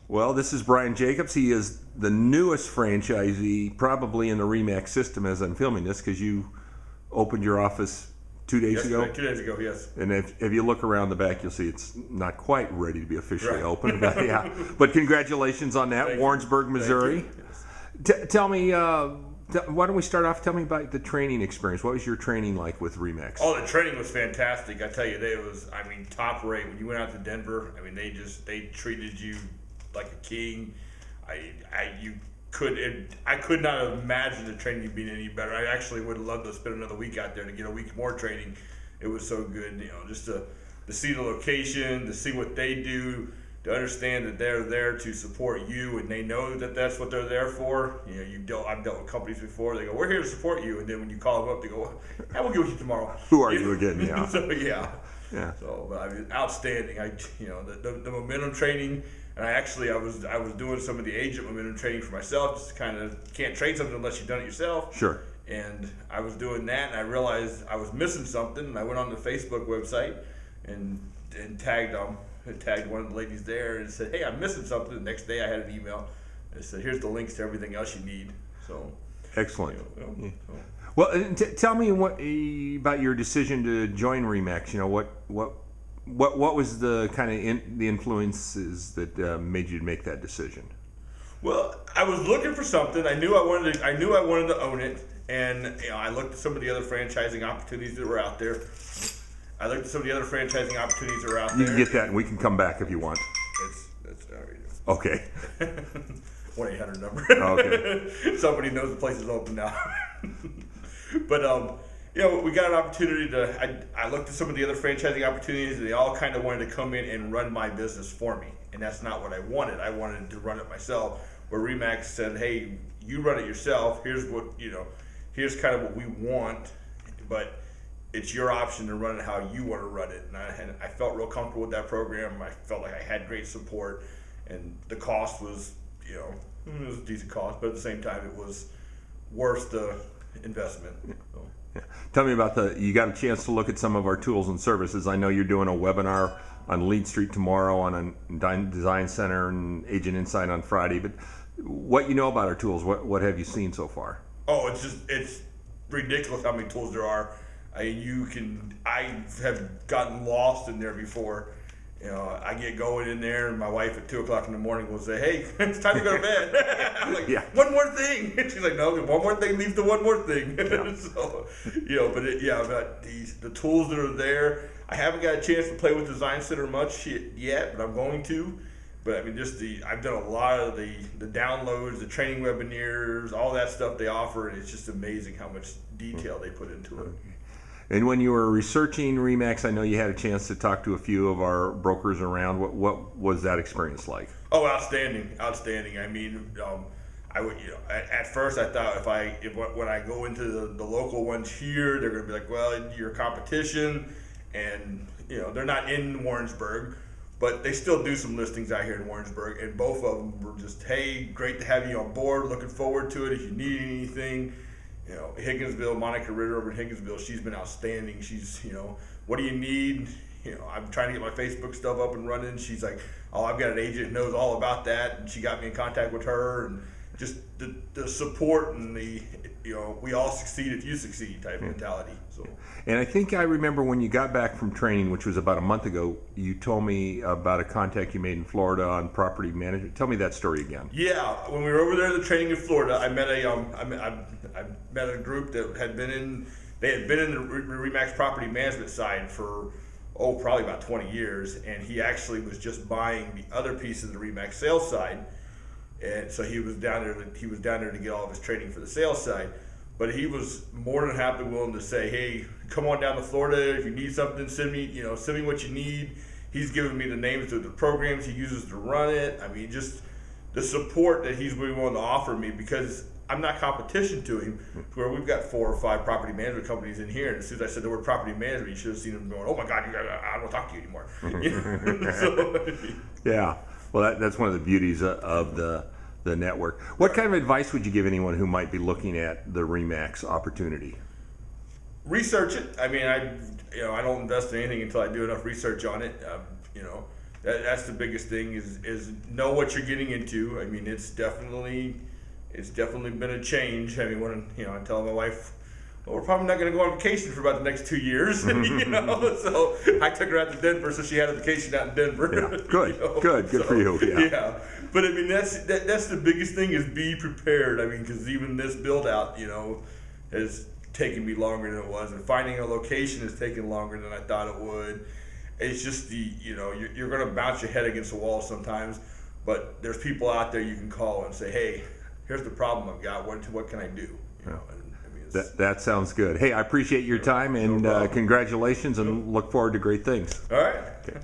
Well, this is Brian Jacobs. He is the newest franchisee probably in the REMAX system as I'm filming this, because you opened your office 2 days ago. Yes, 2 days ago, yes. And if you look around the back, you'll see it's not quite ready to be officially Right. open. But, yeah. But congratulations on that, Thank Warrensburg, you. Missouri. Yes. Tell me, why don't we start off? Tell me about the training experience. What was your training like with REMAX? Oh, the training was fantastic. I tell you, it was, top rate. When you went out to Denver, they treated you like a king. I could not have imagined the training being any better. I actually would have loved to spend another week out there to get a week more training. It was so good, just to see the location, to see what they do, to understand that they're there to support you, and they know that that's what they're there for. I've dealt with companies before. They go, "We're here to support you," and then when you call them up, they go, "I will get with you tomorrow." Who are you again? Yeah. So yeah. Yeah. So, but outstanding. The momentum training. And I was doing some of the agent momentum training for myself, just kind of can't train something unless you've done it yourself. Sure. And I was doing that, and I realized I was missing something. And I went on the Facebook website and tagged one of the ladies there and said, "Hey, I'm missing something." The next day, I had an email and it said, "Here's the links to everything else you need." So excellent. Well, tell me about your decision to join REMAX. What was the kind of the influences that made you make that decision? Well, I was looking for something. I knew I wanted to own it, and I looked at some of the other franchising opportunities that were out there. You can get that, and we can come back if you want. That's all right. Okay. 1-800 number. Okay. Somebody knows the place is open now. But we got an opportunity I looked at some of the other franchising opportunities, and they all kind of wanted to come in and run my business for me. And that's not what I wanted. I wanted to run it myself. Where REMAX said, "Hey, you run it yourself. Here's here's kind of what we want, but it's your option to run it how you want to run it." And I felt real comfortable with that program. I felt like I had great support, and the cost was, it was a decent cost, but at the same time, it was worth the investment. So. Yeah. Tell me about you got a chance to look at some of our tools and services. I know you're doing a webinar on Lead Street tomorrow, on a Design Center and Agent Insight on Friday, but what you know about our tools, what have you seen so far? Oh, it's ridiculous how many tools there are. I have gotten lost in there before. I get going in there, and my wife at 2:00 in the morning will say, "Hey, it's time to go to bed." I'm like, yeah. "One more thing." And she's like, "No, one more thing leads to one more thing." Yeah. So, about the tools that are there. I haven't got a chance to play with Design Center much yet, but I'm going to. But I've done a lot of the downloads, the training webinars, all that stuff they offer, and it's just amazing how much detail they put into it. And when you were researching REMAX, I know you had a chance to talk to a few of our brokers around. What was that experience like? Oh, outstanding. I would, at first I thought when I go into the local ones here, they're going to be like, "Well, you're competition," and they're not in Warrensburg, but they still do some listings out here in Warrensburg, and both of them were just, "Hey, great to have you on board. Looking forward to it. If you need anything." Higginsville, Monica Ritter over in Higginsville, she's been outstanding. She's, "What do you need?" I'm trying to get my Facebook stuff up and running. She's like, "Oh, I've got an agent who knows all about that," and she got me in contact with her, and just the support and we all succeed if you succeed type mentality. So. And I think I remember when you got back from training, which was about a month ago, you told me about a contact you made in Florida on property management. Tell me that story again. Yeah, when we were over there in the training in Florida, I met I met a group that had been in the REMAX property management side for probably about 20 years, and he actually was just buying the other piece of the REMAX sales side. And so he was down there to get all of his training for the sales side. But he was more than happy willing to say, "Hey, come on down to Florida. If you need something, send me what you need." He's giving me the names of the programs he uses to run it. Just the support that he's willing to offer me, because I'm not competition to him. Where we've got 4 or 5 property management companies in here, and as soon as I said the word property management, you should have seen him going, "Oh my God, I don't talk to you anymore." So, yeah. Well, that's one of the beauties of the network. What kind of advice would you give anyone who might be looking at the REMAX opportunity? Research it. I don't invest in anything until I do enough research on it. that's the biggest thing is know what you're getting into. I mean, it's definitely been a change. I mean, when I tell my wife, well, we're probably not going to go on vacation for about the next 2 years, So I took her out to Denver, so she had a vacation out in Denver. Yeah. Good, good for you. Yeah. But I mean, that's the biggest thing is be prepared. I mean, because even this build out, has taken me longer than it was, and finding a location has taken longer than I thought it would. It's just you're going to bounce your head against the wall sometimes, but there's people out there you can call and say, hey, here's the problem I've got. What can I do? That sounds good. Hey, I appreciate your time, and congratulations, and look forward to great things. All right. Okay.